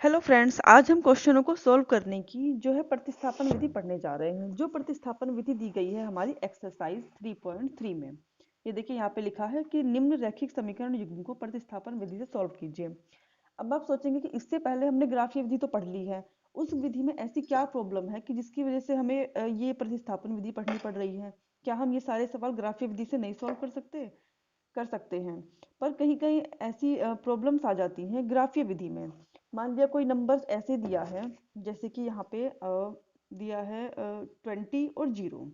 Hello friends, आज हम क्वेश्चनों को सॉल्व करने की जो है प्रतिस्थापन विधि पढ़ने जा रहे हैं। जो प्रतिस्थापन विधि दी गई है हमारी एक्सरसाइज 3.3 में, ये देखिए यहाँ पे लिखा है कि निम्न रैखिक समीकरण युग्म को प्रतिस्थापन विधि से सॉल्व कीजिए। अब आप सोचेंगे कि इससे पहले हमने ग्राफीय विधि तो पढ़ ली है, उस विधि में ऐसी क्या प्रॉब्लम है कि जिसकी वजह से हमें ये प्रतिस्थापन विधि पढ़नी पड़ रही है। क्या हम ये सारे सवाल ग्राफीय विधि से नहीं सॉल्व कर सकते हैं? पर कहीं कहीं ऐसी प्रॉब्लम्स आ जाती हैं ग्राफीय विधि में। मान लिया कोई नंबर ऐसे दिया है, जैसे कि यहाँ पे दिया है 20 और 0,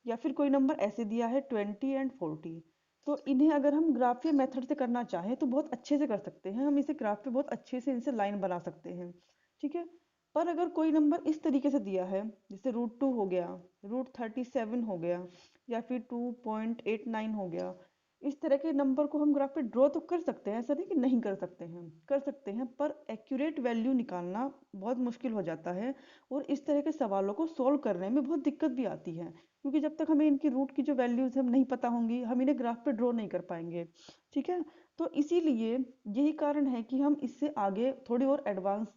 या फिर कोई नंबर ऐसे दिया है 20 एंड 40। तो इन्हें अगर हम ग्राफीय मेथड से करना चाहें तो बहुत अच्छे से कर सकते हैं, हम इसे ग्राफ पे बहुत अच्छे से इनसे लाइन बना सकते हैं। ठीक है। पर अगर कोई नंबर इस तरीके से दिया है, जैसे √2 हो गया, √37 हो गया, या फिर 2.89 हो गया, इस तरह के नंबर को हम ग्राफ पे ड्रॉ तो कर सकते हैं, ऐसा नहीं कि नहीं कर सकते हैं, कर सकते हैं, पर एक्यूरेट वैल्यू निकालना बहुत मुश्किल हो जाता है। और इस तरह के सवालों को सॉल्व करने में बहुत दिक्कत भी आती है, क्योंकि जब तक हमें इनकी रूट की जो वैल्यूज हम नहीं पता होंगी, हम इन्हें ग्राफ पे ड्रॉ नहीं कर पाएंगे। ठीक है। तो इसीलिए यही कारण है कि हम इससे आगे थोड़ी और एडवांस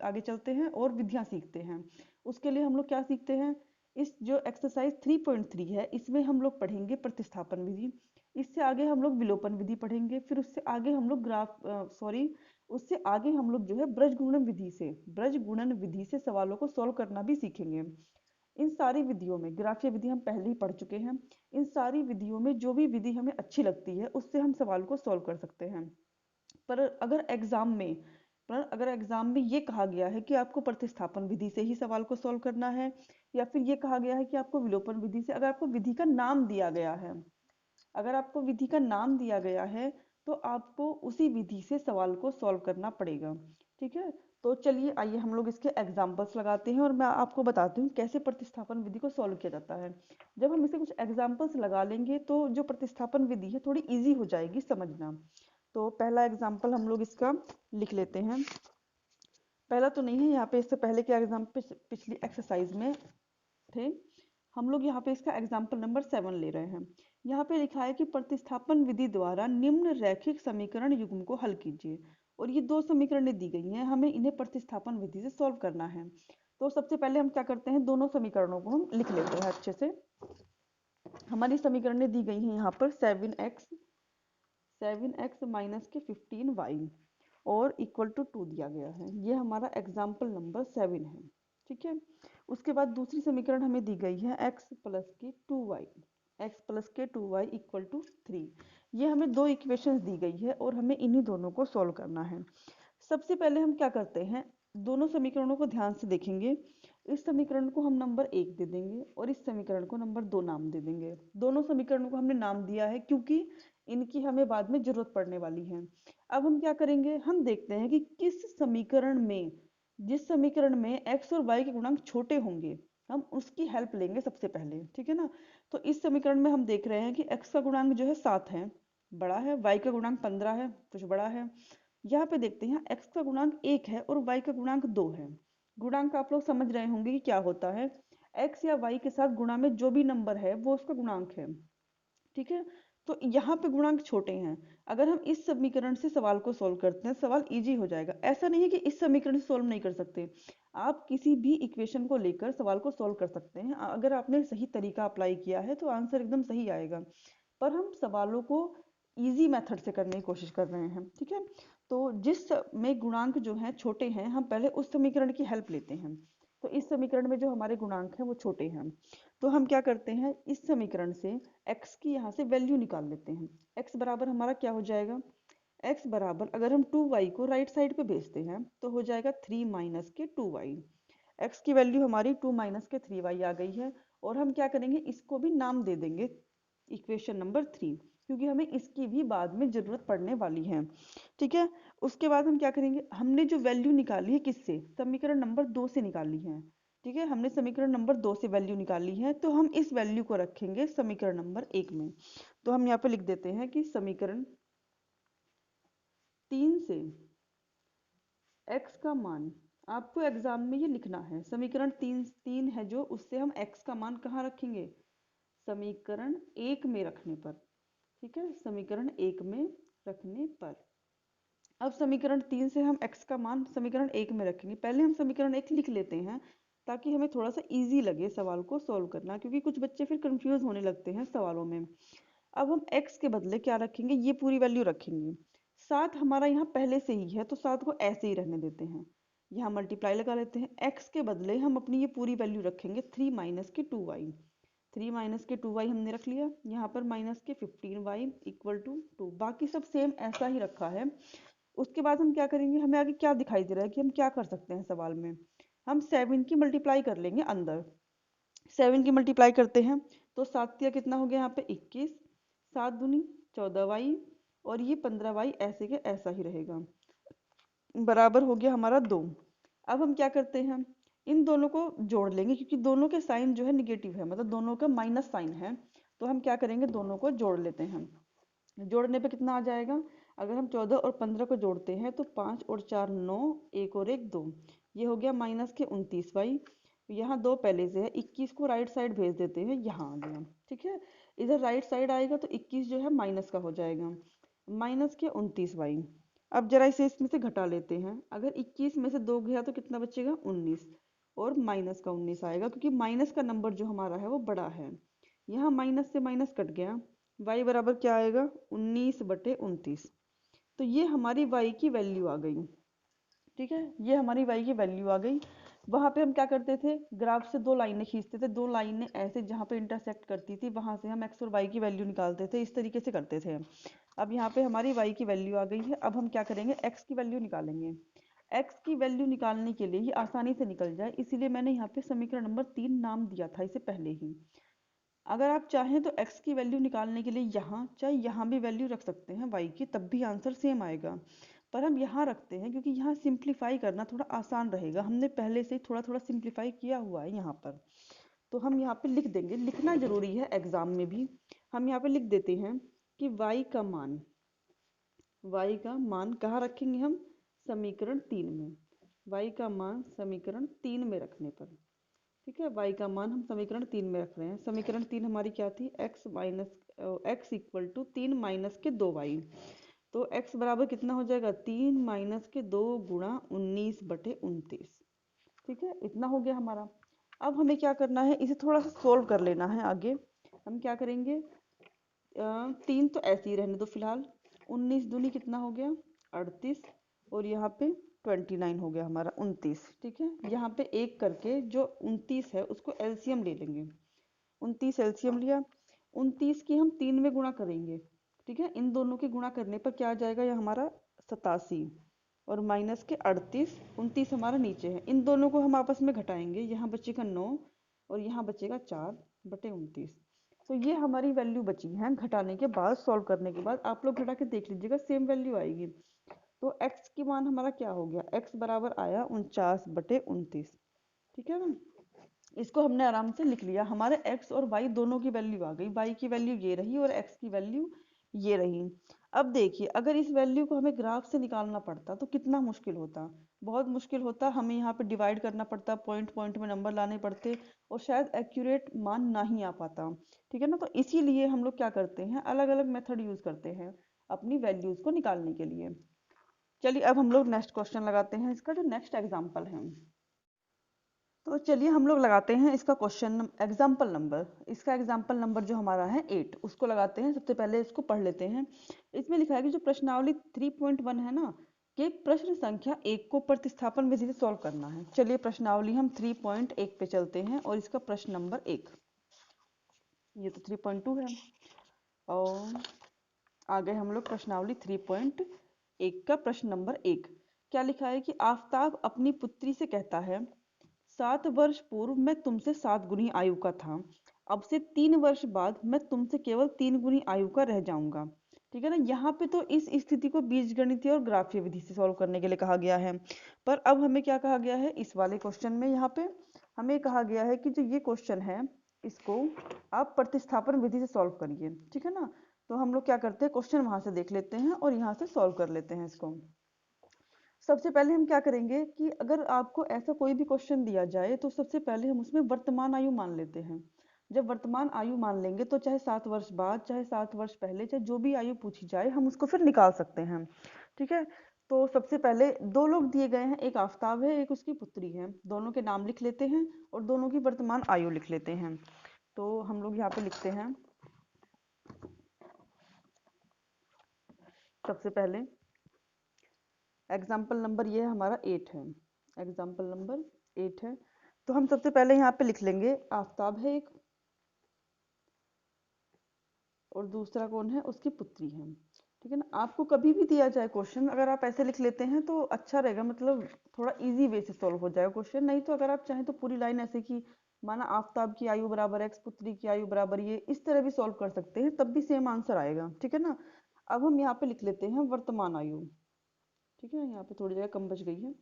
आगे चलते हैं और विधियां सीखते हैं। उसके लिए हम लोग क्या सीखते हैं, इस जो एक्सरसाइज 3.3 है इसमें हम लोग पढ़ेंगे प्रतिस्थापन विधि। इससे आगे हम लोग विलोपन विधि पढ़ेंगे, फिर उससे आगे हम लोग उससे आगे हम लोग जो है ब्रज गुणन विधि से सवालों को सॉल्व करना भी सीखेंगे। इन सारी विधियों में, ग्राफीय विधि हम पहले ही पढ़ चुके हैं, इन सारी विधियों में जो भी विधि हमें अच्छी लगती है उससे हम सवाल को सॉल्व कर सकते हैं। पर अगर एग्जाम में ये कहा गया है कि आपको प्रतिस्थापन विधि से ही सवाल को सॉल्व करना है, या फिर ये कहा गया है कि आपको विलोपन विधि से, अगर आपको विधि का नाम दिया गया है, अगर आपको विधि का नाम दिया गया है तो आपको उसी विधि से सवाल को सॉल्व करना पड़ेगा। ठीक है। तो चलिए आइए हम लोग इसके एग्जाम्पल्स लगाते हैं और मैं आपको बताती हूँ कैसे प्रतिस्थापन विधि को सॉल्व किया जाता है। जब हम इसे कुछ एग्जाम्पल्स लगा लेंगे तो जो प्रतिस्थापन विधि है थोड़ी इजी हो जाएगी समझना। तो पहला एग्जाम्पल हम लोग इसका लिख लेते हैं। पहला तो नहीं है यहाँ पे, इससे पहले के एग्जाम्पल पिछली एक्सरसाइज में थे। हम लोग यहाँ पे इसका एग्जाम्पल नंबर 7 ले रहे हैं। यहाँ पे लिखा है कि प्रतिस्थापन विधि द्वारा निम्न रैखिक समीकरण युग्म को हल कीजिए। और ये दो समीकरणें दी गई हैं, हमें इन्हें प्रतिस्थापन विधि से सॉल्व करना है। तो सबसे पहले हम क्या करते हैं, दोनों समीकरणों को हम लिख लेते हैं अच्छे से। हमारी समीकरणें दी गई हैं यहाँ पर 7x माइनस के 15y और इक्वल टू 2 दिया गया है। ये हमारा एग्जाम्पल नंबर 7 है। ठीक है। उसके बाद दूसरी समीकरण हमें दी गई है x प्लस के 2y इक्वल टू 3। ये हमें दो इक्वेशंस दी गई है और हमें इन्हीं दोनों को सॉल्व करना है। सबसे पहले हम क्या करते हैं, दोनों समीकरणों को ध्यान से देखेंगे। इस समीकरण को हम नंबर 1 दे देंगे और इस समीकरण को नंबर 2 नाम दे देंगे। दोनों समीकरणों को हमने नाम दिया है क्योंकि इनकी हमें बाद में जरूरत पड़ने वाली है। अब हम क्या करेंगे, हम देखते हैं कि जिस समीकरण में x और y के गुणांक छोटे होंगे, हम उसकी हेल्प लेंगे सबसे पहले। ठीक है ना। तो इस समीकरण में हम देख रहे हैं कि x का गुणांक जो है 7 है, बड़ा है, y का गुणांक 15 है, कुछ बड़ा है। यहाँ पे देखते हैं x का गुणांक 1 है और y का गुणांक 2 है। गुणांक आप लोग समझ रहे होंगे कि क्या होता है, x या y के साथ गुणा में जो भी नंबर है वो उसका गुणांक है। ठीक है। तो यहाँ पे गुणांक छोटे हैं। अगर हम इस समीकरण से सवाल को सॉल्व करते हैं, सवाल इजी हो जाएगा। ऐसा नहीं है कि इस समीकरण से सॉल्व नहीं कर सकते, आप किसी भी इक्वेशन को लेकर सवाल को सॉल्व कर सकते हैं। अगर आपने सही तरीका अप्लाई किया है तो आंसर एकदम सही आएगा। पर हम सवालों को इजी मेथड से करने की कोशिश कर रहे हैं। ठीक है। तो जिस में गुणांक जो हैं छोटे हैं, हम पहले उस समीकरण की हेल्प लेते हैं। तो इस समीकरण में जो हमारे गुणांक हैं वो छोटे हैं, तो हम क्या करते हैं, इस समीकरण से x की यहाँ से वैल्यू निकाल लेते हैं। x बराबर हमारा क्या हो जाएगा, x बराबर अगर हम 2y को राइट साइड पे भेजते हैं तो हो जाएगा 3 माइनस के 2y। x की वैल्यू हमारी 2 माइनस के 3y आ गई है। और हम क्या करेंगे, इसको भी नाम दे देंगे इक्वेशन नंबर 3, क्योंकि हमें इसकी भी बाद में जरूरत पड़ने वाली है। ठीक है। उसके बाद हम क्या करेंगे, हमने जो वैल्यू निकाली है किससे, समीकरण नंबर 2 से निकाली है। ठीक है, हमने समीकरण नंबर 2 से वैल्यू निकाली है, तो हम इस वैल्यू को रखेंगे समीकरण नंबर 1 में। तो हम यहाँ पे लिख देते हैं कि समीकरण 3 से x का मान, आपको एग्जाम में ये लिखना है, समीकरण 3 है जो, उससे हम x का मान कहाँ रखेंगे, समीकरण 1 में रखने पर। ठीक है, समीकरण 1 में रखने पर। अब समीकरण 3 से हम x का मान समीकरण 1 में रखेंगे। पहले हम समीकरण 1 लिख लेते हैं ताकि हमें थोड़ा सा इजी लगे सवाल को सॉल्व करना, क्योंकि कुछ बच्चे फिर कंफ्यूज होने लगते हैं सवालों में। अब हम x के बदले क्या रखेंगे, ये पूरी वैल्यू रखेंगे। 7 हमारा यहाँ पहले से ही है तो 7 को ऐसे ही रहने देते हैं, यहाँ मल्टीप्लाई लगा लेते हैं। x के बदले हम अपनी ये पूरी वैल्यू रखेंगे 3 माइनस के 2y। 3 माइनस के 2y हमने रख लिया, यहाँ पर माइनस के 15y इक्वल टू 2। बाकी सब सेम ऐसा ही रखा है। उसके बाद हम क्या करेंगे, हमें आगे क्या दिखाई दे रहा है कि हम क्या कर सकते हैं सवाल में, हम 7 की मल्टीप्लाई कर लेंगे अंदर। 7 की मल्टीप्लाई करते हैं तो 7 या कितना हो गया यहाँ पे 21, 7 दूनी 14y और ये 15y ऐसे के ऐसा ही रहेगा, बराबर हो गया हमारा 2। अब हम क्या करते हैं, इन दोनों को जोड़ लेंगे क्योंकि दोनों के साइन जो है निगेटिव है, मतलब दोनों का माइनस साइन है। तो हम क्या करेंगे, दोनों को जोड़ लेते हैं। जोड़ने पे कितना आ जाएगा, अगर हम 14 और 15 को जोड़ते हैं तो 5 और 4 9, 1 और 1 2, ये हो गया माइनस के 29y। यहाँ 2 पहले से है, 21 को राइट साइड भेज देते हैं, यहाँ आ गया। ठीक है, इधर राइट साइड आएगा तो 21 जो है माइनस का हो जाएगा, माइनस के 29y। अब जरा इसे इसमें से घटा लेते हैं, अगर 21 में से 2 गया तो कितना बचेगा 19 और माइनस का 19 आएगा, क्योंकि माइनस का नंबर जो हमारा है वो बड़ा है। यहाँ माइनस से माइनस कट गया, y बराबर क्या आएगा 19/29। तो ये हमारी y की वैल्यू आ गई। ठीक है, ये हमारी y की वैल्यू आ गई। वहाँ पे हम क्या करते थे, ग्राफ से 2 लाइनें खींचते थे, 2 लाइनें ऐसे जहाँ पे इंटरसेक्ट करती थी वहाँ से हम x और y की वैल्यू निकालते थे, इस तरीके से करते थे। अब यहाँ पे हमारी y की वैल्यू आ गई है। अब हम क्या करेंगे, x की वैल्यू निकालेंगे। x की वैल्यू निकालने के लिए ही आसानी से निकल जाए, इसीलिए मैंने यहाँ पे समीकरण नंबर 3 नाम दिया था इसे पहले ही। अगर आप चाहें तो x की वैल्यू निकालने के लिए यहाँ चाहे यहाँ भी वैल्यू रख सकते हैं y की, तब भी आंसर सेम आएगा। पर हम यहाँ रखते हैं क्योंकि यहाँ सिंप्लीफाई करना थोड़ा आसान रहेगा, हमने पहले से ही थोड़ा थोड़ा सिंप्लीफाई किया हुआ है यहाँ पर। तो हम यहाँ पे लिख देंगे, लिखना जरूरी है एग्जाम में भी। हम यहाँ पे लिख देते हैं कि y का मान कहाँ रखेंगे हम, समीकरण 3 में। y का मान समीकरण 3 में रखने पर, ठीक है, y का मान हम समीकरण 3 में रख रहे हैं। समीकरण 3 हमारी क्या थी, x इक्वल टू 3 माइनस के 2y। तो x बराबर कितना हो जाएगा 3 माइनस के 2 गुणा 19/29। ठीक है, इतना हो गया हमारा। अब हमें क्या करना है, इसे थोड़ा सा सोल्व कर लेना है आगे। हम क्या करेंगे, 3 तो ऐसे ही रहने दो फिलहाल, 19 दूनी कितना हो गया 38 और यहाँ पे 29 हो गया हमारा 29। ठीक है, यहाँ पे एक करके जो 29 है उसको एलसीएम ले लेंगे। 29 एलसीएम लिया, 29 की हम 3 में गुणा करेंगे। ठीक है, इन दोनों के गुणा करने पर क्या आ जाएगा, यह हमारा 87 और माइनस के 38, 29 हमारा नीचे है, इन दोनों को हम आपस में घटाएंगे, यहाँ बचेगा 9 और यहाँ बचेगा 4/29। तो ये हमारी वैल्यू बची है घटाने के बाद, सॉल्व करने के बाद आप लोग घटा के देख लीजिएगा सेम वैल्यू आएगी। तो x की मान हमारा क्या हो गया, x बराबर आया 49/29। ठीक है ना, इसको हमने आराम से लिख लिया, हमारे x और y दोनों की वैल्यू आ गई, y की वैल्यू ये रही और x की वैल्यू ये रही। अब देखिए, अगर इस वैल्यू को हमें ग्राफ से निकालना पड़ता तो कितना मुश्किल होता, बहुत मुश्किल होता, हमें यहाँ पे डिवाइड करना पड़ता, पॉइंट पॉइंट में नंबर लाने पड़ते और शायद एक्यूरेट मान ना ही आ पाता। ठीक है ना, तो इसीलिए हम लोग क्या करते हैं, अलग अलग मेथड यूज करते हैं अपनी वैल्यूज को निकालने के लिए। चलिए अब हम लोग नेक्स्ट क्वेश्चन लगाते हैं, इसका जो नेक्स्ट एग्जाम्पल है। तो चलिए हम लोग लगाते हैं इसका क्वेश्चन एग्जाम्पल नंबर, इसका एग्जाम्पल नंबर जो हमारा है 8, उसको लगाते हैं। सबसे पहले इसको पढ़ लेते हैं। इसमें लिखा है कि जो प्रश्नावली 3.1 है ना, कि प्रश्न संख्या 1 को प्रतिस्थापन विधि से सॉल्व करना है। चलिए प्रश्नावली हम 3.1 पे चलते हैं और इसका प्रश्न नंबर 1, ये तो 3.2 है और आ गए हम लोग प्रश्नावली 3.1 का प्रश्न नंबर 1। क्या लिखा है कि आफताब अपनी पुत्री से कहता है, 7 वर्ष पूर्व मैं तुमसे 7 गुनी आयु का था, अब से 3 वर्ष बाद मैं तुमसे केवल 3 गुनी आयु का रह जाऊंगा। ठीक है ना, यहाँ पे तो इस स्थिति को बीजगणितीय और ग्राफीय विधि से सॉल्व करने के लिए कहा गया है। पर अब हमें क्या कहा गया है, इस वाले क्वेश्चन में यहाँ पे हमें कहा गया है कि जो ये क्वेश्चन है इसको आप प्रतिस्थापन विधि से सॉल्व करिए। ठीक है ना, तो हम लोग क्या करते हैं, क्वेश्चन वहां से देख लेते हैं और यहाँ से सॉल्व कर लेते हैं इसको। सबसे पहले हम क्या करेंगे कि अगर आपको ऐसा कोई भी क्वेश्चन दिया जाए तो सबसे पहले हम उसमें वर्तमान आयु मान लेते हैं। जब वर्तमान आयु मान लेंगे तो चाहे 7 वर्ष बाद, चाहे 7 वर्ष पहले, चाहे जो भी आयु पूछी जाए हम उसको फिर निकाल सकते हैं। ठीक है, तो सबसे पहले दो लोग दिए गए हैं, एक आफताब है, एक उसकी पुत्री है। दोनों के नाम लिख लेते हैं और दोनों की वर्तमान आयु लिख लेते हैं। तो हम लोग यहाँ पे लिखते हैं सबसे पहले एग्जाम्पल नंबर ये हमारा 8 है, एग्जाम्पल नंबर 8 है। तो हम सबसे पहले यहाँ पे लिख लेंगे आफताब है एक, और दूसरा कौन है, उसकी पुत्री है। ठीक है ना। आपको कभी भी दिया जाए क्वेश्चन, अगर आप ऐसे लिख लेते हैं तो अच्छा रहेगा, मतलब थोड़ा इजी वे से सॉल्व हो जाएगा क्वेश्चन। नहीं तो अगर आप चाहें तो पूरी लाइन ऐसे कि माना आफताब की आयु बराबर एक्स, पुत्री की आयु बराबर ये, इस तरह भी सॉल्व कर सकते हैं, तब भी सेम आंसर आएगा। ठीक है ना। अब हम यहाँ पे लिख लेते हैं वर्तमान आयु। ठीक है, यहाँ पे थोड़ी जगह कम बच गई है,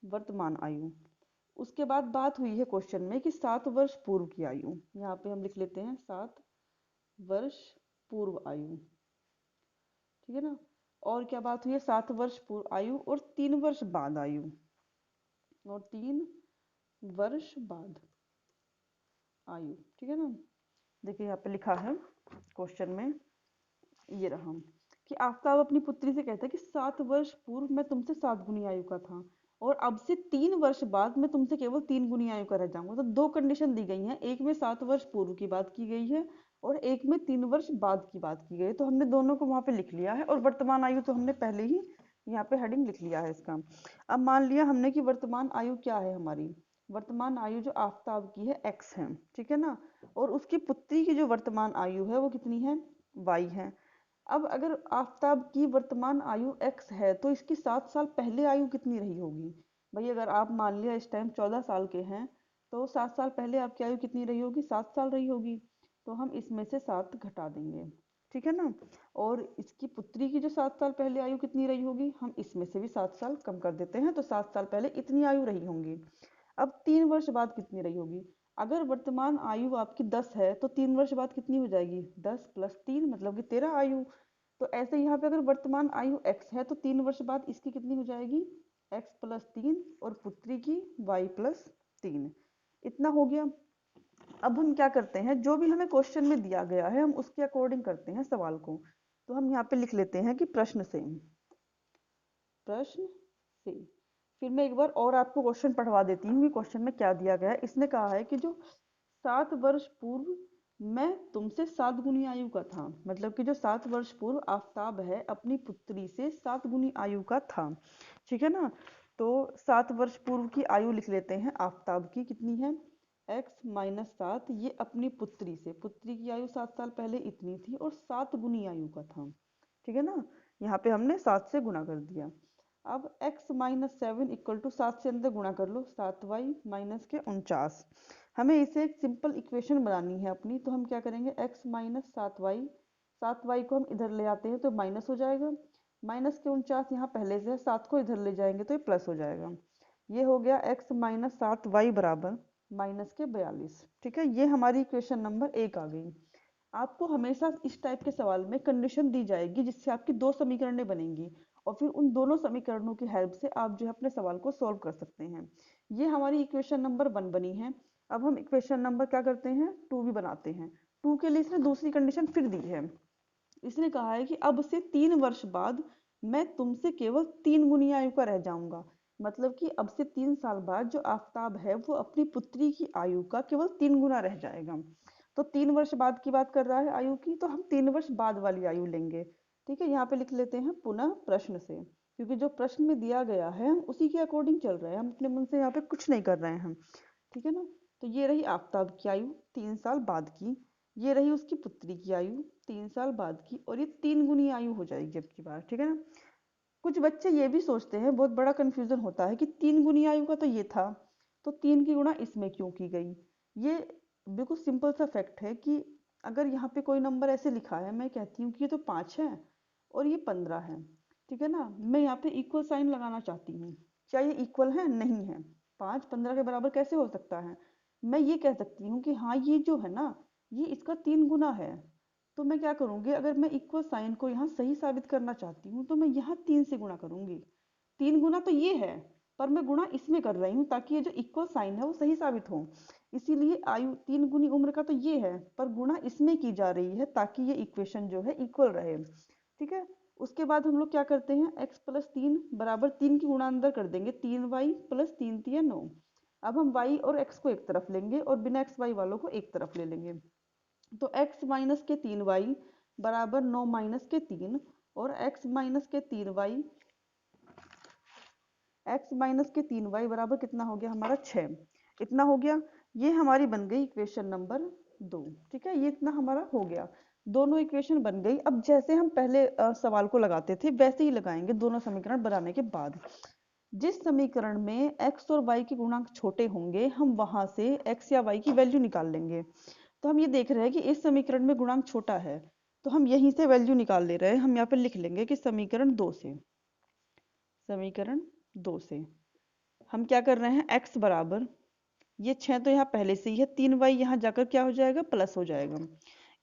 वर्तमान आयु। उसके बाद बात हुई है क्वेश्चन में कि 7 वर्ष पूर्व की आयु, यहाँ पे हम लिख लेते हैं 7 वर्ष पूर्व आयु। ठीक है ना। और क्या बात हुई है, 7 वर्ष पूर्व आयु और 3 वर्ष बाद आयु, और 3 वर्ष बाद आयु। ठीक है ना। देखिए यहाँ पे लिखा है क्वेश्चन में, ये रहा कि आफताब अपनी पुत्री से कहता है कि 7 वर्ष पूर्व मैं तुमसे 7 गुनी आयु का था, और अब से 3 वर्ष बाद मैं तुमसे केवल 3 गुनी आयु का रह जाऊंगा। तो दो कंडीशन दी गई हैं, एक में 7 वर्ष पूर्व की बात की गई है और एक में 3 वर्ष बाद की बात की गई है। तो हमने दोनों को वहां पे लिख लिया है, और वर्तमान आयु तो हमने पहले ही यहाँ पे हेडिंग लिख लिया है इसका। अब मान लिया हमने कि वर्तमान आयु क्या है, हमारी वर्तमान आयु जो आफताब की है एक्स है। ठीक है ना। और उसकी पुत्री की जो वर्तमान आयु है वो कितनी है, वाई है। अब अगर आफताब की वर्तमान आयु x है तो इसकी 7 साल पहले आयु कितनी रही होगी। भाई अगर आप मान लिया इस टाइम 14 साल के हैं, तो 7 साल पहले आपकी आयु कितनी रही होगी, 7 साल रही होगी। तो हम इसमें से 7 घटा देंगे। ठीक है ना। और इसकी पुत्री की जो 7 साल पहले आयु कितनी रही होगी, हम इसमें से भी 7 साल कम कर देते हैं, तो 7 साल पहले इतनी आयु रही होंगी। अब 3 वर्ष बाद कितनी रही होगी। अगर वर्तमान आयु आपकी 10 है तो 3 वर्ष बाद कितनी हो जाएगी, 10 + 3 मतलब कि 13 आयु। तो ऐसे यहाँ पे अगर वर्तमान आयु x है तो 3 वर्ष बाद इसकी कितनी हो जाएगी, x + 3, और पुत्री की y + 3। इतना हो गया। अब हम क्या करते हैं, जो भी हमें क्वेश्चन में दिया गया है हम उसके अकॉर्डिंग करते हैं सवाल को। तो हम यहाँ पे लिख लेते हैं कि प्रश्न से, प्रश्न से। फिर मैं एक बार और आपको क्वेश्चन पढ़वा देती हूँ कि क्वेश्चन में क्या दिया गया है। इसने कहा है कि जो 7 वर्ष पूर्व मैं तुमसे 7 गुनी आयु का था, मतलब कि जो 7 वर्ष पूर्व आफताब है अपनी पुत्री से 7 गुनी आयु का था। ठीक है ना। तो 7 वर्ष पूर्व की आयु लिख लेते हैं आफताब की, कितनी है x - 7, ये अपनी पुत्री से, पुत्री की आयु 7 साल पहले इतनी थी और 7 गुनी आयु का था। ठीक है ना। यहाँ पे हमने 7 से गुणा कर दिया। अब x - 7 = 7 से अंदर गुणा कर लो, 7y - हमें इसे एक सिंपल इक्वेशन बनानी है अपनी। तो हम क्या करेंगे, x - 7y, 7y को हम इधर ले आते हैं तो माइनस हो जाएगा, -49 यहाँ पहले से है, 7 को इधर ले जाएंगे तो ये प्लस हो जाएगा। ये हो गया x - 7y बराबर -42। ठीक है, ये हमारी इक्वेशन नंबर 1 आ गई। आपको हमेशा इस टाइप के सवाल में कंडीशन दी जाएगी जिससे आपकी दो समीकरणें बनेंगी, और फिर उन दोनों समीकरणों की हेल्प से आप जो है अपने सवाल को सॉल्व कर सकते हैं। ये हमारी इक्वेशन नंबर 1 बनी है। अब हम इक्वेशन नंबर क्या करते हैं, 2 भी बनाते हैं। 2 के लिए इसने दूसरी कंडीशन फिर दी है। इसने कहा है कि अब से 3 वर्ष बाद मैं तुमसे केवल 3 गुनी आयु का रह जाऊंगा। मतलब कि अब से 3 साल बाद जो आफताब है वो अपनी पुत्री की आयु का केवल 3 गुना रह जाएगा। तो 3 वर्ष बाद की बात कर रहा है आयु की, तो हम 3 वर्ष बाद वाली आयु लेंगे। ठीक है, यहाँ पे लिख लेते हैं पुनः प्रश्न से, क्योंकि जो प्रश्न में दिया गया है हम उसी के अकॉर्डिंग चल रहे हैं, हम अपने मन से यहाँ पे कुछ नहीं कर रहे हैं हम। ठीक है ना। तो ये रही आफताब की आयु 3 साल बाद की, ये रही उसकी पुत्री की आयु 3 साल बाद की, और ये 3 गुनी आयु हो जाएगी अब की बार। ठीक है ना। कुछ बच्चे ये भी सोचते हैं, बहुत बड़ा कंफ्यूजन होता है कि 3 गुनी आयु का तो ये था, तो 3 की गुणा इसमें क्यों की गई। ये बिल्कुल सिंपल सा फैक्ट है कि अगर यहाँ पे कोई नंबर ऐसे लिखा है, मैं कहती हूँ कि ये तो 5 है और ये 15 है। ठीक है ना। मैं यहाँ पे इक्वल साइन लगाना चाहती हूँ, क्या ये इक्वल है, नहीं है। 5 15 के बराबर कैसे हो सकता है। मैं ये कह सकती हूँ कि हाँ ये जो है ना, ये इसका 3 गुना है। तो मैं क्या करूँगी, अगर मैं इक्वल साइन को यहाँ सही साबित करना चाहती हूँ तो मैं यहाँ 3 से गुणा करूँगी। 3 गुना तो ये है, पर मैं गुणा इसमें कर रही हूँ ताकि ये जो इक्वल साइन है वो सही साबित हो। इसीलिए आयु 3 गुनी उम्र का तो ये है, पर गुणा इसमें की जा रही है ताकि ये इक्वेशन जो है इक्वल रहे। ठीक है। उसके बाद हम लोग क्या करते हैं, x प्लस 3 बराबर 3 की गुणा अंदर कर देंगे, 3y प्लस 3 3 9। अब हम y और x को एक तरफ लेंगे और बिना एक्स वाई वालों को एक तरफ ले लेंगे। तो x माइनस के 3y बराबर 9 माइनस के 3 और x माइनस के 3y बराबर कितना हो गया हमारा 6। इतना हो गया, ये हमारी बन गई इक्वेशन नंबर 2। ठीक है, ये इतना हमारा हो गया, दोनों इक्वेशन बन गई। अब जैसे हम पहले सवाल को लगाते थे वैसे ही लगाएंगे दोनों समीकरण बनाने के बाद। जिस समीकरण में x और y के गुणांक छोटे होंगे हम वहां से x या y की वैल्यू निकाल लेंगे। तो हम ये देख रहे हैं कि इस समीकरण में गुणांक छोटा है, तो हम यहीं से वैल्यू निकाल ले रहे हैं। हम यहाँ पे लिख लेंगे कि समीकरण 2 से हम क्या कर रहे हैं, x बराबर ये 6 तो यहाँ पहले से ही है, 3y यहाँ जाकर क्या हो जाएगा, प्लस हो जाएगा।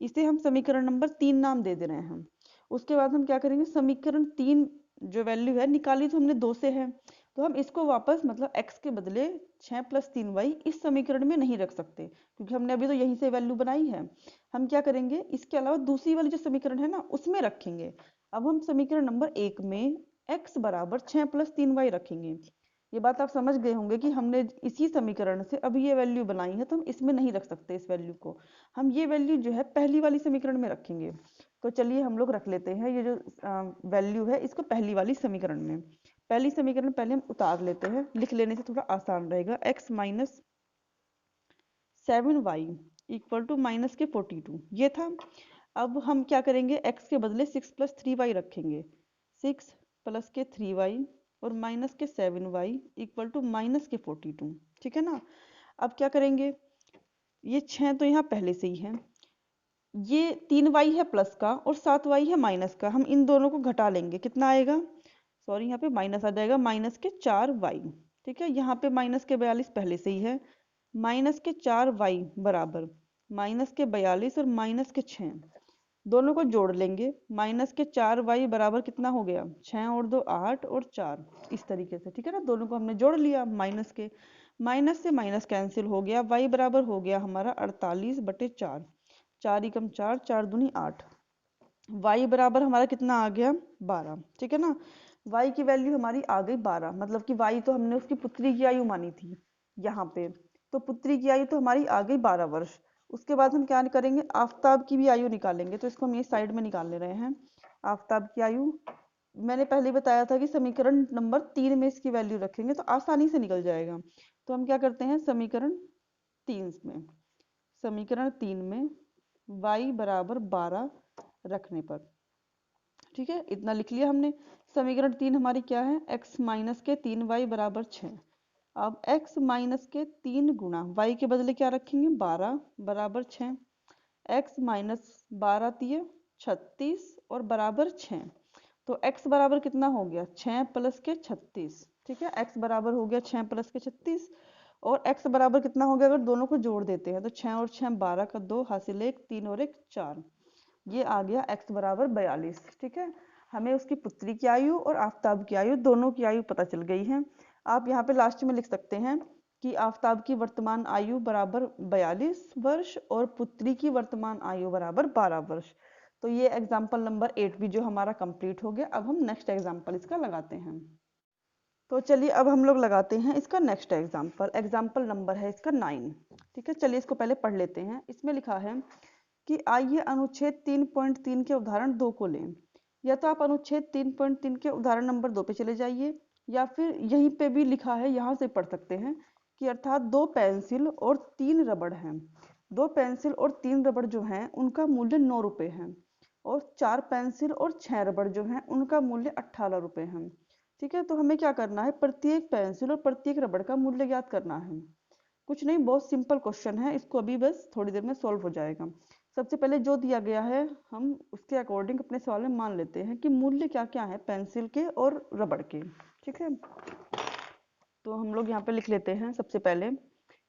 इसे हम समीकरण नंबर 3 नाम दे दे रहे हैं। उसके बाद हम क्या करेंगे, समीकरण 3 जो वैल्यू है निकाली तो हमने 2 से है, तो हम इसको वापस मतलब x के बदले 6 प्लस 3y इस समीकरण में नहीं रख सकते क्योंकि हमने अभी तो यहीं से वैल्यू बनाई है। हम क्या करेंगे, इसके अलावा दूसरी वाली जो समीकरण है ना उसमें रखेंगे। अब हम समीकरण नंबर 1 में x बराबर 6 प्लस 3y रखेंगे। ये बात आप समझ गए होंगे कि हमने इसी समीकरण से अभी ये वैल्यू बनाई है, तो हम इसमें नहीं रख सकते इस वैल्यू को। हम ये वैल्यू जो है पहली वाली समीकरण में रखेंगे। तो चलिए हम लोग रख लेते हैं ये जो वैल्यू है इसको पहली वाली समीकरण में। पहली समीकरण पहले हम उतार लेते हैं, लिख लेने से थोड़ा आसान रहेगा। x minus 7y equal to minus के 42 ये था। अब हम क्या करेंगे, x के बदले 6 प्लस 3y रखेंगे, 6 प्लस के 3y और माइनस के 7y इक्वल टू माइनस के 42। ठीक है ना। अब क्या करेंगे, ये 6 तो यहाँ पहले से ही है, ये 3y है प्लस का और 7y है माइनस का, हम इन दोनों को घटा लेंगे, कितना आएगा, सॉरी यहाँ पे माइनस आ जाएगा, माइनस के 4y। ठीक है, यहाँ पे माइनस के 42 पहले से ही है, माइनस के 4y बराबर माइनस के 42 और माइनस के 6 दोनों को जोड़ लेंगे। माइनस के 4y बराबर कितना हो गया, 6 और 2 8 और 4 इस तरीके से। ठीक है ना, दोनों को हमने जोड़ लिया, माइनस से माइनस कैंसिल हो गया, y बराबर हो गया हमारा 48/4, 4 एकम 4, 4 दूनी 8, y बराबर हमारा कितना आ गया 12। ठीक है ना, y की वैल्यू हमारी आ गई 12, मतलब कि y तो हमने उसकी पुत्री की आयु मानी थी यहाँ पे, तो पुत्री की आयु तो हमारी आ गई 12 वर्ष। उसके बाद हम क्या करेंगे, आफताब की भी आयु निकालेंगे, तो इसको हम ये साइड में निकाल ले रहे हैं। आफताब की आयु मैंने पहले बताया था कि समीकरण नंबर 3 में इसकी वैल्यू रखेंगे तो आसानी से निकल जाएगा। तो हम क्या करते हैं, समीकरण 3 में y बराबर 12 रखने पर, ठीक है, इतना लिख लिया हमने। समीकरण 3 हमारी क्या है, x माइनस के 3y बराबर 6। अब x माइनस के 3 गुना y के बदले क्या रखेंगे, 12 बराबर 6, x माइनस 12 तिये 36 और बराबर 6। तो x बराबर कितना हो गया, 6 प्लस के 36। ठीक है, x बराबर हो गया 6 प्लस के 36 और x बराबर कितना हो गया, अगर दोनों को जोड़ देते हैं तो 6 और 6 12 का 2 हासिल 1, 3 और 1 4, ये आ गया x बराबर 42। ठीक है, हमें उसकी पुत्री की आयु और आफताब की आयु दोनों की आयु पता चल गई है। आप यहाँ पे लास्ट में लिख सकते हैं कि आफताब की वर्तमान आयु बराबर 42 वर्ष और पुत्री की वर्तमान आयु बराबर 12 वर्ष। तो ये एग्जाम्पल नंबर 8 भी जो हमारा कंप्लीट हो गया। अब हम नेक्स्ट एग्जाम्पल इसका लगाते हैं। तो चलिए अब हम लोग लगाते हैं इसका नेक्स्ट एग्जाम्पल। एग्जाम्पल नंबर है इसका 9। ठीक है, चलिए इसको पहले पढ़ लेते हैं। इसमें लिखा है कि आइए अनुच्छेद 3.3 के उदाहरण 2 को लें। या तो आप अनुच्छेद 3.3 के उदाहरण नंबर 2 पे चले जाइए, या फिर यहीं पे भी लिखा है यहाँ से पढ़ सकते हैं कि अर्थात 2 पेंसिल और 3 रबड़ हैं। 2 पेंसिल और 3 रबड़ जो हैं उनका मूल्य 9 रुपये है, और 4 पेंसिल और 6 रबड़ जो हैं उनका मूल्य 18 रुपये है। ठीक है, तो हमें क्या करना है, प्रत्येक पेंसिल और प्रत्येक रबड़ का मूल्य ज्ञात करना है। कुछ नहीं, बहुत सिंपल क्वेश्चन है, इसको अभी बस थोड़ी देर में सॉल्व हो जाएगा। सबसे पहले जो दिया गया है हम उसके अकॉर्डिंग अपने सवाल में मान लेते हैं कि मूल्य क्या क्या है पेंसिल के और रबड़ के। ठीक है, तो हम लोग यहाँ पे लिख लेते हैं सबसे पहले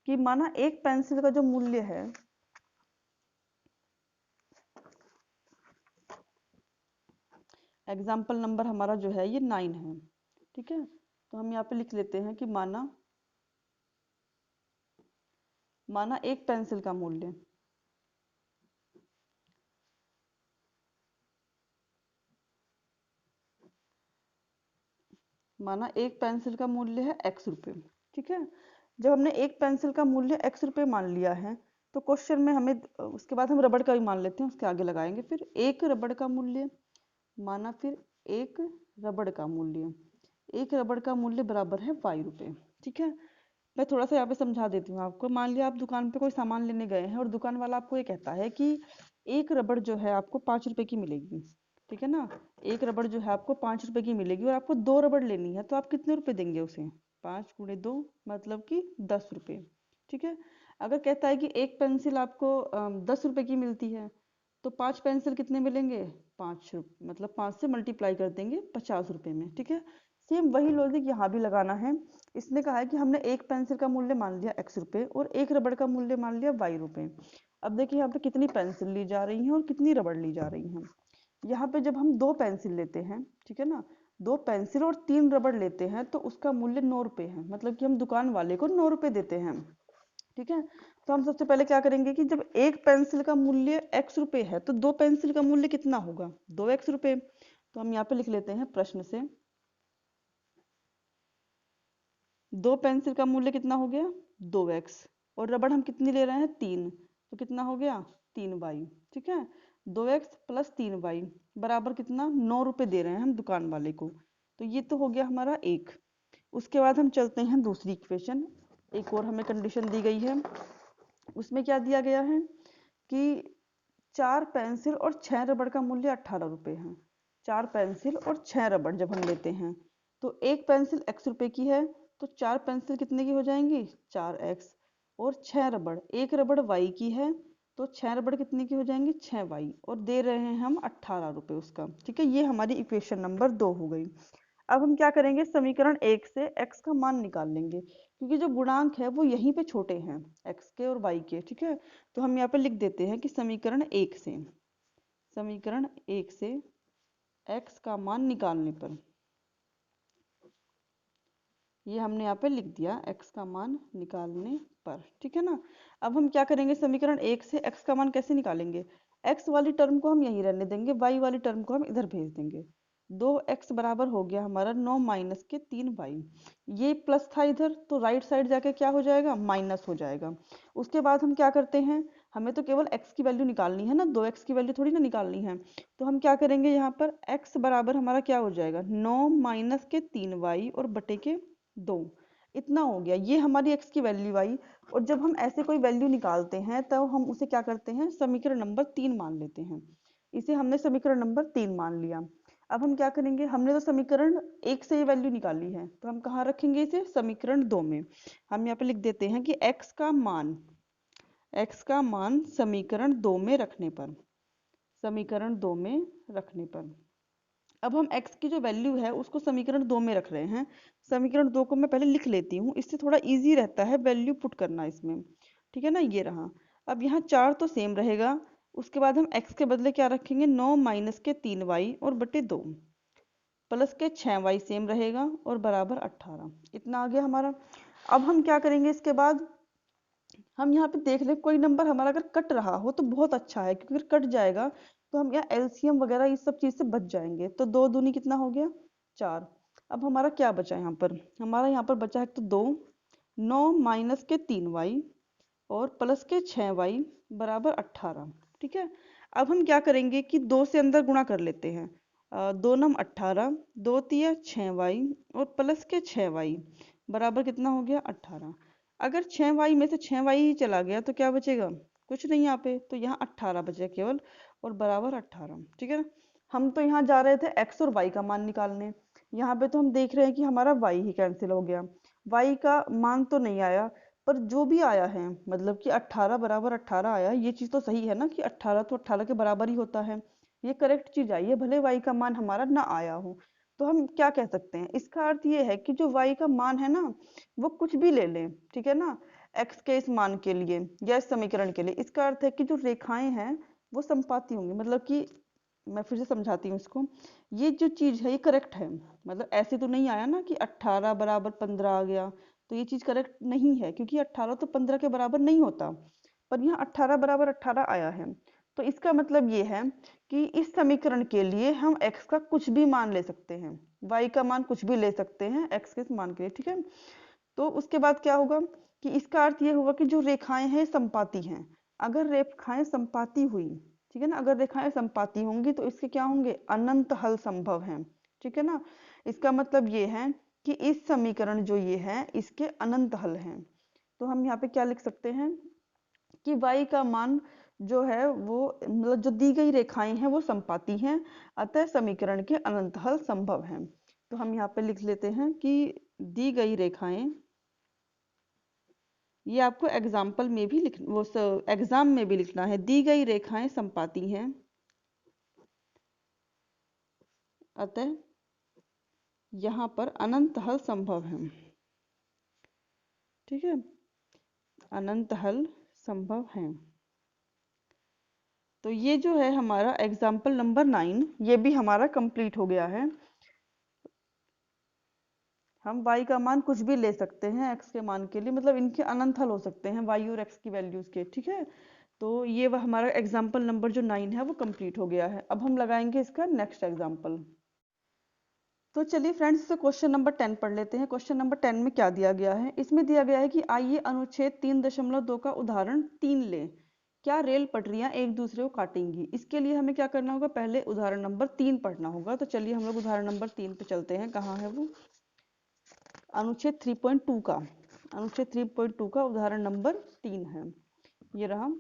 कि माना एक पेंसिल का जो मूल्य है, एग्जाम्पल नंबर हमारा जो है ये 9 है। ठीक है, तो हम यहाँ पे लिख लेते हैं कि माना एक पेंसिल का मूल्य माना एक पेंसिल का मूल्य है x रुपये, ठीक है। जब हमने एक पेंसिल का मूल्य x रुपये मान लिया है तो क्वेश्चन में हमें उसके बाद हम रबड़ का भी मान लेते हैं, उसके आगे लगाएंगे। फिर एक रबड़ का मूल्य, माना फिर एक रबड़ का मूल्य, एक रबड़ का मूल्य बराबर है y रुपये, ठीक है। मैं थोड़ा सा यहाँ पे समझा देती हूँ आपको। मान लिया आप दुकान पे कोई सामान लेने गए हैं और दुकान वाला आपको ये कहता है कि एक रबड़ जो है आपको 5 रुपए की मिलेगी, ठीक है ना। एक रबड़ जो है आपको 5 रुपए की मिलेगी और आपको 2 रबड़ लेनी है, तो आप कितने रुपए देंगे उसे? 5 × 2 मतलब कि 10 रुपये, ठीक है। अगर कहता है कि एक पेंसिल आपको 10 रुपए की मिलती है, तो 5 पेंसिल कितने मिलेंगे? 5 रुपये, मतलब 5 से मल्टीप्लाई कर देंगे 50 रुपये में, ठीक है। सेम वही लॉजिक यहाँ भी लगाना है। इसने कहा है कि हमने एक पेंसिल का मूल्य मान लिया x रुपये और एक रबड़ का मूल्य मान लिया y रुपये। अब देखिए यहाँ पे कितनी पेंसिल ली जा रही हैं और कितनी रबड़ ली जा रही हैं। यहाँ पे जब हम 2 पेंसिल लेते हैं, ठीक है ना, 2 पेंसिल और 3 रबड़ लेते हैं तो उसका मूल्य 9 रुपये है, मतलब कि हम दुकान वाले को 9 रुपये देते हैं, ठीक है। तो हम सबसे पहले क्या करेंगे कि जब एक पेंसिल का मूल्य x रुपये है तो 2 पेंसिल का मूल्य कितना होगा? 2x रुपये। तो हम यहाँ पे लिख लेते हैं प्रश्न से, 2 पेंसिल का मूल्य कितना हो गया? 2x, और रबड़ हम कितनी ले रहे हैं? 3, तो कितना हो गया? 3y, ठीक है। 2x + 3y बराबर कितना? 9 रुपये दे रहे हैं हम दुकान वाले को। तो ये तो हो गया हमारा एक। उसके बाद हम चलते हैं दूसरी इक्वेशन। एक और हमें कंडीशन दी गई है, उसमें क्या दिया गया है कि 4 पेंसिल और 6 रबड़ का मूल्य 18 रुपये है। 4 पेंसिल और 6 रबड़ जब हम लेते हैं तो एक पेंसिल x रुपये की है, तो 4 पेंसिल कितने की हो जाएंगी? 4x, और 6 रबड़, एक रबड़ y की है तो 6 रबड़ कितने की हो जाएंगी? 6y, और दे रहे हैं हम 18 रुपये उसका, ठीक है। ये हमारी इक्वेशन नंबर 2 हो गई। अब हम क्या करेंगे? समीकरण 1 से x का मान निकाल लेंगे, क्योंकि जो गुणांक है वो यहीं पे छोटे हैं, x के और y के, ठीक है। तो हम यहाँ पे लिख देते हैं कि समीकरण 1 से, समीकरण 1 से x का मान निकालने पर, ये हमने यहाँ पे लिख दिया x का मान निकालने पर, ठीक है ना। अब हम क्या करेंगे? समीकरण 1 से x का मान कैसे निकालेंगे? x वाली टर्म को हम यहीं रहने देंगे, y वाली टर्म को हम इधर भेज देंगे। 2x बराबर हो गया हमारा 9 - 3y। ये प्लस था इधर, तो राइट साइड जाके क्या हो जाएगा? माइनस हो जाएगा। उसके बाद हम क्या करते हैं? हमें तो केवल x की वैल्यू निकालनी है ना, 2x की वैल्यू थोड़ी ना निकालनी है। तो हम क्या करेंगे? यहाँ पर x बराबर हमारा क्या हो जाएगा? 9 - 3y और बटे के 2, इतना हो गया। ये हमारी x की वैल्यू आई। और जब हम ऐसे कोई वैल्यू निकालते हैं तो हम उसे क्या करते हैं? समीकरण नंबर 3 मान लेते हैं। इसे हमने समीकरण नंबर 3 मान लिया। अब हम क्या करेंगे? हमने तो समीकरण 1 से ये वैल्यू निकाली है, तो हम कहाँ रखेंगे इसे? समीकरण 2 में। हम यहाँ पे लिख देते हैं कि x का मान समीकरण 2 में रखने पर, समीकरण 2 में रखने पर, अब हम x की जो वैल्यू है उसको समीकरण 2 में रख रहे हैं। समीकरण 2 को मैं पहले लिख लेती हूँ, इससे थोड़ा इजी रहता है वैल्यू पुट करना इसमें, ठीक है ना। ये रहा। अब यहाँ 4 तो सेम रहेगा, उसके बाद हम x के बदले क्या रखेंगे? 9 - 3y और बटे 2 प्लस के 6y सेम रहेगा और बराबर 18, इतना आ गया हमारा। अब हम क्या करेंगे? इसके बाद हम यहाँ पे देख लें, कोई नंबर हमारा अगर कट रहा हो तो बहुत अच्छा है, क्योंकि अगर कट जाएगा तो हम यहाँ एलसीएम वगैरह इस सब चीज से बच जाएंगे। तो 2 दूनी कितना हो गया? 4। अब हमारा क्या बचा यहाँ पर? हमारा यहाँ पर बचा है तो 2, 9 - 3y और प्लस के 6y बराबर 18, ठीक है। अब हम क्या करेंगे कि 2 से अंदर गुणा कर लेते हैं। 2 9 18, 2 3 6y और प्लस के 6y बराबर कितना हो गया? 18। अगर 6y में से 6y ही चला गया तो क्या बचेगा? कुछ नहीं यहाँ पे, तो यहाँ 18 बचे केवल और बराबर 18, ठीक है ना। हम तो यहाँ जा रहे थे x और y का मान निकालने, यहाँ पे तो हम देख रहे हैं कि हमारा y ही कैंसिल हो गया। y का मान तो नहीं आया, पर जो भी आया है, मतलब कि 18 बराबर 18 आया, ये चीज़ तो सही है ना कि 18 तो 18 के बराबर ही होता है। ये करेक्ट चीज़ आई है, भले y का मान हमारा ना आया हो। तो हम क्या कह सकते हैं? इसका अर्थ ये है कि जो y का मान है ना, वो कुछ भी ले लें, ठीक है ना, x के इस मान के लिए या इस समीकरण के लिए। इसका अर्थ है कि जो रेखाएं हैं वो समपाती होंगी, मतलब कि मैं फिर से समझाती हूँ इसको। ये जो चीज़ है ये करेक्ट है, मतलब ऐसे तो नहीं आया ना कि 18 बराबर 15 आ गया, तो ये चीज़ करेक्ट नहीं है, क्योंकि 18 तो 15 के बराबर नहीं होता, पर यहाँ 18 बराबर 18 आया है। तो इसका मतलब ये है कि इस समीकरण के लिए हम x का कुछ भी मान ले सकते हैं, y का मान कुछ भी ले सकते हैं x के मान के लिए, ठीक है। तो उसके बाद क्या होगा कि इसका अर्थ ये होगा कि जो रेखाएं हैं संपाती हैं। अगर रेखाएं संपाती हुई, ठीक है ना, अगर रेखाएं संपाती होंगी तो इसके क्या होंगे, अनंत हल संभव हैं, ठीक है ना। इसका मतलब ये है कि इस समीकरण जो ये है इसके अनंत हल हैं। तो हम यहाँ पे क्या लिख सकते हैं कि y का मान जो है वो मतलब जो दी गई रेखाएं हैं वो संपाती हैं, अतः समीकरण के अनंत हल संभव हैं। तो हम यहाँ पे लिख लेते हैं कि दी गई रेखाएं, ये आपको एग्जाम्पल में भी लिख वो एग्जाम में भी लिखना है, दी गई रेखाएं संपाती हैं अतः यहाँ पर अनंत हल संभव है, ठीक है, अनंत हल संभव है। तो ये जो है हमारा एग्जाम्पल नंबर 9, ये भी हमारा कंप्लीट हो गया है। हम y का मान कुछ भी ले सकते हैं x के मान के लिए, मतलब इनके अनंत हल हो सकते हैं y और x की वैल्यूज के, ठीक है। तो ये वह हमारा एग्जाम्पल नंबर जो 9 है वो कंप्लीट हो गया है। अब हम लगाएंगे इसका नेक्स्ट एग्जाम्पल। तो चलिए फ्रेंड्स, इससे क्वेश्चन नंबर 10 पढ़ लेते हैं। क्वेश्चन नंबर 10 में क्या दिया गया है, इसमें दिया गया है कि आइए अनुच्छेद 3.2 का उदाहरण 3 लें। क्या रेल पटरियां एक दूसरे को काटेंगी? इसके लिए हमें क्या करना होगा, पहले उदाहरण नंबर 3 पढ़ना होगा। तो चलिए हम लोग उदाहरण नंबर 3 पे चलते हैं। कहाँ है वो, अनुच्छेद 3.2 का, अनुच्छेद 3.2 का उदाहरण नंबर 3 है, ये रहा।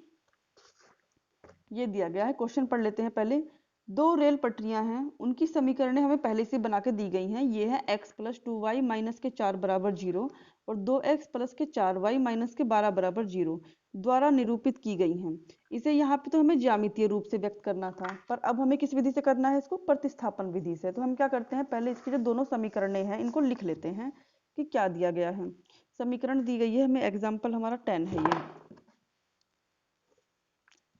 ये दिया गया है, क्वेश्चन पढ़ लेते हैं पहले। दो रेल पटरियां हैं, उनकी समीकरणें हमें पहले से बना के दी गई हैं। ये है x प्लस 2y माइनस के 4 बराबर 0 और 2x प्लस के 4y माइनस के 12 बराबर 0 द्वारा निरूपित की गई हैं। इसे यहाँ पे तो हमें ज्यामितीय रूप से व्यक्त करना था, पर अब हमें किस विधि से करना है इसको, प्रतिस्थापन विधि से। तो हम क्या करते हैं, पहले इसकी जो दोनों समीकरणें हैं इनको लिख लेते हैं कि क्या दिया गया है। समीकरण दी गई है हमें, एग्जाम्पल हमारा 10 है,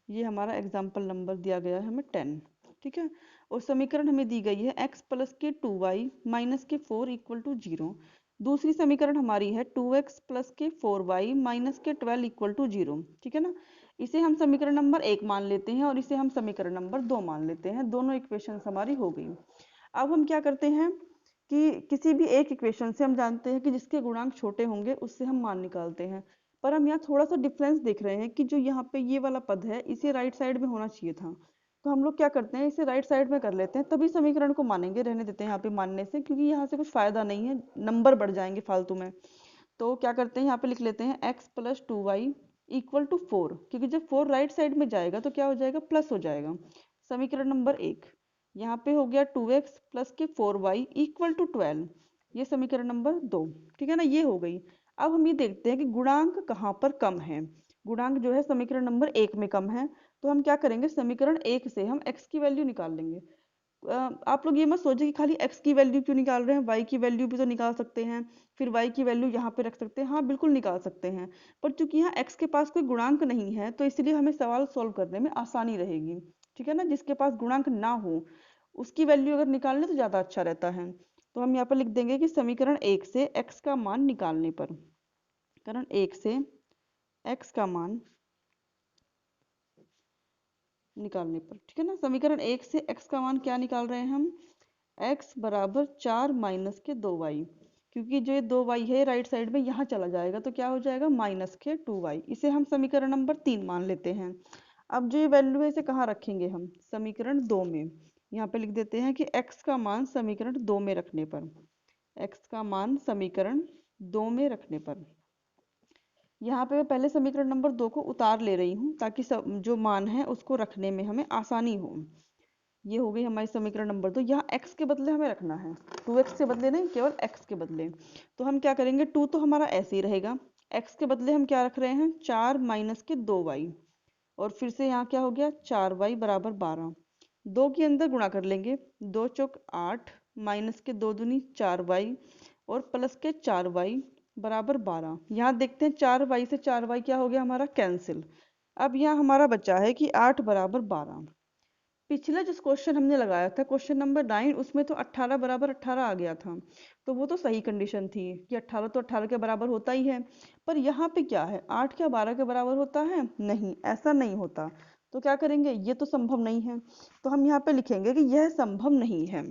ये हमारा एग्जाम्पल नंबर दिया गया है हमें 10, ठीक है। और समीकरण हमें दी गई है x प्लस के 2y माइनस के 4 इक्वल टू 0। दूसरी समीकरण हमारी है 2x प्लस के 4y माइनस के 12 इक्वल टू 0, ठीक है ना। इसे हम समीकरण नंबर 1 मान लेते हैं और इसे हम समीकरण नंबर 2 मान लेते हैं। दोनों इक्वेशन हमारी हो गई। अब हम क्या करते हैं कि किसी भी एक इक्वेशन से हम जानते हैं कि जिसके गुणांक छोटे होंगे उससे हम मान निकालते हैं। पर हम यहाँ थोड़ा सा डिफरेंस देख रहे हैं कि जो यहाँ पे ये वाला पद है इसे राइट साइड में होना चाहिए था। तो हम लोग क्या करते हैं, इसे राइट साइड में कर लेते हैं, तभी समीकरण को मानेंगे। रहने देते हैं यहाँ पे मानने से, क्योंकि यहाँ से कुछ फायदा नहीं है, नंबर बढ़ जाएंगे फालतू में। तो क्या करते हैं, यहाँ पे लिख लेते हैं x plus 2y equal to 4, क्योंकि जब 4 राइट साइड में जाएगा तो क्या हो जाएगा, प्लस हो जाएगा। समीकरण नंबर 1 यहाँ पे हो गया 2x प्लस के 4y इक्वल टू 12, ये समीकरण नंबर 2, ठीक है ना, ये हो गई। अब हम ये देखते हैं कि गुणांक कहाँ पर कम है। गुणांक जो है समीकरण नंबर 1 में कम है, तो हम क्या करेंगे, समीकरण 1 से हम x की वैल्यू निकाल लेंगे। आप लोग ये मत सोचिए कि खाली x की वैल्यू क्यों निकाल रहे हैं, y की वैल्यू भी तो निकाल सकते हैं, फिर y की वैल्यू यहाँ पे रख सकते हैं। हाँ बिल्कुल निकाल सकते हैं, पर चूंकि यहाँ x के पास कोई गुणांक नहीं है तो इसलिए हमें सवाल सॉल्व करने में आसानी रहेगी, ठीक है ना। जिसके पास गुणांक ना हो उसकी वैल्यू अगर निकालने तो ज़्यादा अच्छा रहता है। तो हम यहाँ पर लिख देंगे कि समीकरण 1 से x का मान निकालने पर, समीकरण 1 से x का मान निकालने पर, ठीक है ना। समीकरण 1 से x का मान क्या निकाल रहे हैं हम, x बराबर 4 माइनस के 2y, क्योंकि जो ये 2y है राइट साइड में यहाँ चला जाएगा तो क्या हो जाएगा, माइनस के 2y। इसे हम समीकरण नंबर 3 मान लेते हैं। अब जो ये वैल्यू है इसे कहाँ रखेंगे हम, समीकरण 2 में। यहाँ पे लिख देते हैं कि x का मान समीकरण 2 में रखने पर, x का मान समीकरण 2 में रखने पर, यहाँ पे मैं पहले समीकरण नंबर 2 को उतार ले रही हूँ ताकि जो मान है उसको रखने में हमें आसानी हो। ये हो गई हमारी समीकरण नंबर 2। यहाँ x के बदले हमें रखना है, 2x के बदले नहीं, केवल x के बदले। तो हम क्या करेंगे, 2 तो हमारा ऐसे ही रहेगा, x के बदले हम क्या रख रहे हैं, 4 माइनस के 2y, और फिर से यहाँ क्या हो गया, 4y बराबर 12। 2 के अंदर गुणा कर लेंगे, 2 चौक 8 माइनस के 2 दूनी 4y और प्लस के 4y बराबर 12। यहाँ देखते हैं 4y से 4y क्या हो गया हमारा, कैंसिल। अब यहाँ हमारा बचा है कि 8 बराबर 12। पिछला जिस क्वेश्चन हमने लगाया था क्वेश्चन नंबर 9, उसमें तो 18 बराबर 18 आ गया था, तो वो तो सही कंडीशन थी कि 18 तो 18 के बराबर होता ही है। पर यहाँ पे क्या है, 8 क्या 12 के बराबर होता है, नहीं, ऐसा नहीं होता। तो क्या करेंगे, ये तो संभव नहीं है, तो हम यहाँ पे लिखेंगे कि यह संभव नहीं है।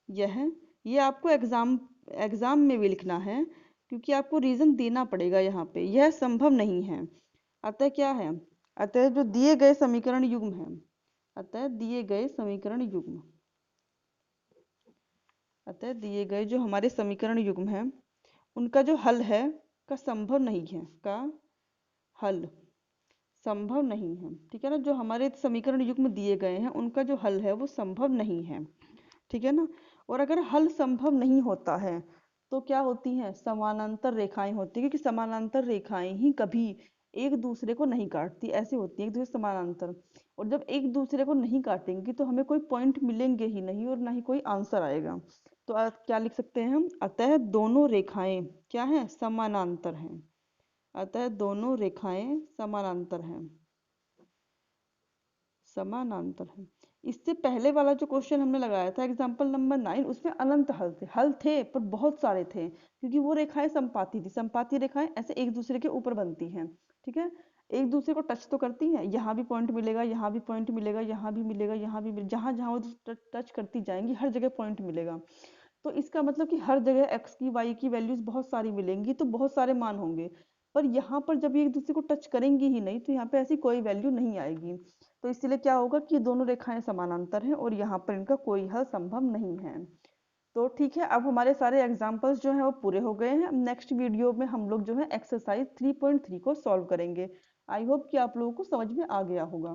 यह ये आपको एग्जाम में भी लिखना है, क्योंकि आपको रीजन देना पड़ेगा यहाँ पे। यह संभव नहीं है। अतः क्या है, अतः जो दिए गए समीकरण युग्म है, अतः दिए गए समीकरण युग्म, अतः दिए गए जो हमारे समीकरण युग्म है उनका जो हल है का संभव नहीं है, का हल संभव नहीं है। ठीक है ना, जो हमारे समीकरण युग्म दिए गए हैं उनका जो हल है वो संभव नहीं है। ठीक है ना। और अगर हल संभव नहीं होता है तो क्या होती हैं, समानांतर रेखाएं होती है, क्योंकि समानांतर रेखाएं ही कभी एक दूसरे को नहीं काटती, ऐसी होती है एक दूसरे समानांतर। और जब एक दूसरे को नहीं काटेंगी तो हमें कोई पॉइंट मिलेंगे ही नहीं और ना ही कोई आंसर आएगा। तो क्या लिख सकते हैं हम, अतः दोनों रेखाएं क्या है, समानांतर हैं। अतः दोनों रेखाएं समानांतर हैं, समानांतर है। इससे पहले वाला जो क्वेश्चन हमने लगाया था एग्जाम्पल नंबर 9, उसमें अनंत हल थे पर बहुत सारे थे, क्योंकि वो रेखाएं संपाती थी। संपाती रेखाएं ऐसे एक दूसरे के ऊपर बनती हैं। ठीक है, एक दूसरे को टच तो करती हैं, यहाँ भी पॉइंट मिलेगा, यहाँ भी पॉइंट मिलेगा, यहाँ भी मिलेगा, यहाँ भी जहाँ जहाँ वो टच करती जाएंगी हर जगह पॉइंट मिलेगा। तो इसका मतलब कि हर जगह x की y की वैल्यूज बहुत सारी मिलेंगी, तो बहुत सारे मान होंगे। पर यहाँ पर जब ये एक दूसरे को टच करेंगी ही नहीं तो यहाँ पे ऐसी कोई वैल्यू नहीं आएगी। तो इसलिए क्या होगा कि दोनों रेखाएं समानांतर हैं और यहाँ पर इनका कोई हल संभव नहीं है। तो ठीक है, अब हमारे सारे एग्जाम्पल्स जो हैं वो पूरे हो गए हैं। नेक्स्ट वीडियो में हम लोग जो है एक्सरसाइज 3.3 को सॉल्व करेंगे। आई होप कि आप लोगों को समझ में आ गया होगा।